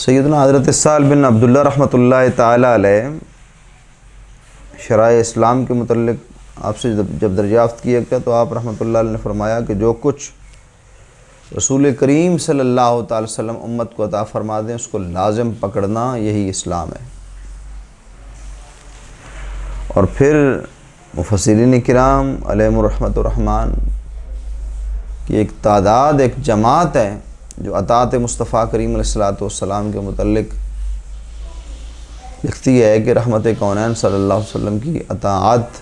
سیدنا حضرت سہل بن عبداللہ رحمۃ اللہ تعالیٰ علیہ شرائع اسلام کے متعلق آپ سے جب دریافت کیا گیا تو آپ رحمۃ اللہ علیہ نے فرمایا کہ جو کچھ رسول کریم صلی اللہ تعالی وسلم امت کو عطا فرما دیں اس کو لازم پکڑنا یہی اسلام ہے۔ اور پھر مفسرین کرام علیہم الرحمۃ الرحمن کی ایک تعداد، ایک جماعت ہے جو اطاعت مصطفیٰ کریم علیہ السلام کے متعلق لکھتی ہے کہ رحمت کونین صلی اللہ علیہ وسلم کی اطاعت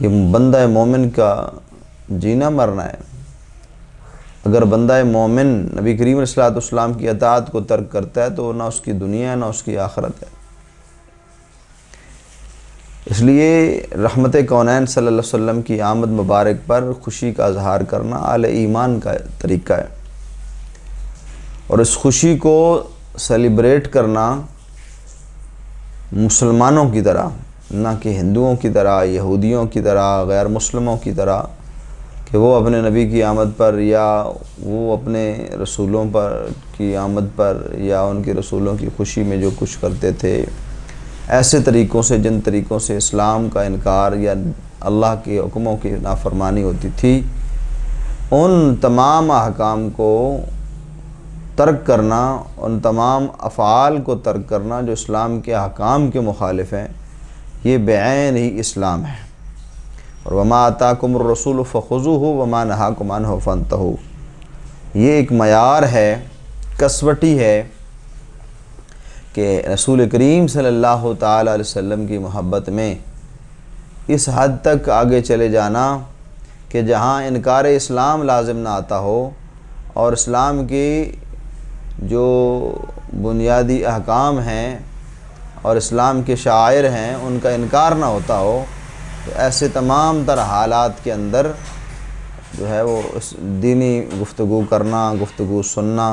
یہ بندہ مومن کا جینا مرنا ہے۔ اگر بندہ مومن نبی کریم علیہ السلام کی اطاعت کو ترک کرتا ہے تو نہ اس کی دنیا ہے نہ اس کی آخرت ہے۔ اس لیے رحمت کونین صلی اللہ علیہ وسلم کی آمد مبارک پر خوشی کا اظہار کرنا اہل ایمان کا طریقہ ہے، اور اس خوشی کو سیلیبریٹ کرنا مسلمانوں کی طرح، نہ کہ ہندوؤں کی طرح، یہودیوں کی طرح، غیر مسلموں کی طرح کہ وہ اپنے نبی کی آمد پر یا وہ اپنے رسولوں پر کی آمد پر یا ان کے رسولوں کی خوشی میں جو کچھ کرتے تھے، ایسے طریقوں سے جن طریقوں سے اسلام کا انکار یا اللہ کے حکموں کی نافرمانی ہوتی تھی، ان تمام احکام کو ترک کرنا، ان تمام افعال کو ترک کرنا جو اسلام کے احکام کے مخالف ہیں، یہ بعین ہی اسلام ہے۔ اور وما آتاکم الرسول فخذوہ وما نہاکم عنہ فانتہوا، یہ ایک معیار ہے، کسوٹی ہے کہ رسول کریم صلی اللہ تعالی علیہ وسلم کی محبت میں اس حد تک آگے چلے جانا کہ جہاں انکار اسلام لازم نہ آتا ہو اور اسلام کی جو بنیادی احکام ہیں اور اسلام کے شعائر ہیں ان کا انکار نہ ہوتا ہو، تو ایسے تمام تر حالات کے اندر جو ہے وہ دینی گفتگو کرنا، گفتگو سننا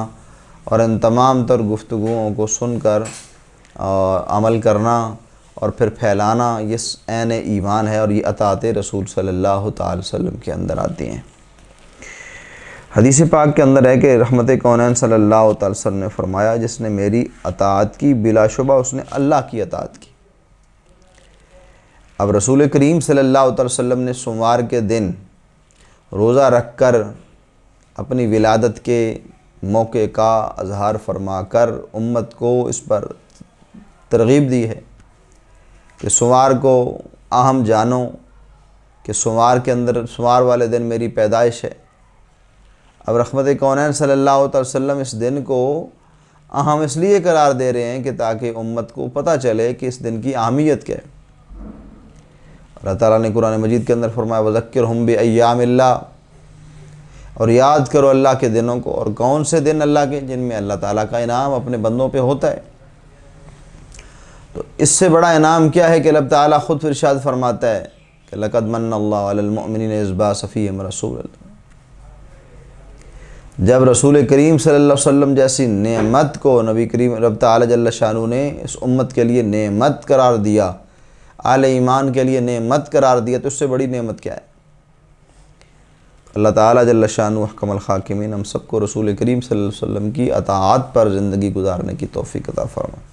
اور ان تمام تر گفتگوؤں کو سن کر عمل کرنا اور پھر پھیلانا، یہ عین ایمان ہے اور یہ اطاعت رسول صلی اللہ تعالی وسلم کے اندر آتی ہیں۔ حدیث پاک کے اندر ہے کہ رحمت کونین صلی اللہ تعالی وسلم نے فرمایا جس نے میری اطاعت کی بلا شبہ اس نے اللہ کی اطاعت کی۔ اب رسول کریم صلی اللہ تعالی وسلم نے سوموار کے دن روزہ رکھ کر اپنی ولادت کے موقع کا اظہار فرما کر امت کو اس پر ترغیب دی ہے کہ سوموار کو اہم جانو کہ سوموار کے اندر سوموار والے دن میری پیدائش ہے۔ اب رحمت کونین صلی اللہ تعالی وسلم اس دن کو اہم اس لیے قرار دے رہے ہیں کہ تاکہ امت کو پتہ چلے کہ اس دن کی اہمیت کیا ہے۔ اللہ تعالیٰ نے قرآن مجید کے اندر فرمایا وَذَكِّرْهُمْ بِأَيَّامِ اللَّهِ، اور یاد کرو اللہ کے دنوں کو، اور کون سے دن اللہ کے جن میں اللہ تعالیٰ کا انعام اپنے بندوں پہ ہوتا ہے۔ تو اس سے بڑا انعام کیا ہے کہ اللہ تعالیٰ خود ارشاد فرماتا ہے کہ لَقَدْ مَنَّ اللَّهُ عَلَى الْمُؤْمِنِينَ إِذْ بَعَثَ فِيهِمْ رَسُولًا، جب رسول کریم صلی اللہ علیہ وسلم جیسی نعمت کو نبی کریم رب تعالیٰ جل شانہ نے اس امت کے لیے نعمت قرار دیا، اہل ایمان کے لیے نعمت قرار دیا، تو اس سے بڑی نعمت کیا ہے؟ اللہ تعالیٰ جل شانہ احکم الحاکمین ہم سب کو رسول کریم صلی اللہ علیہ وسلم کی اطاعت پر زندگی گزارنے کی توفیق عطا فرمائے۔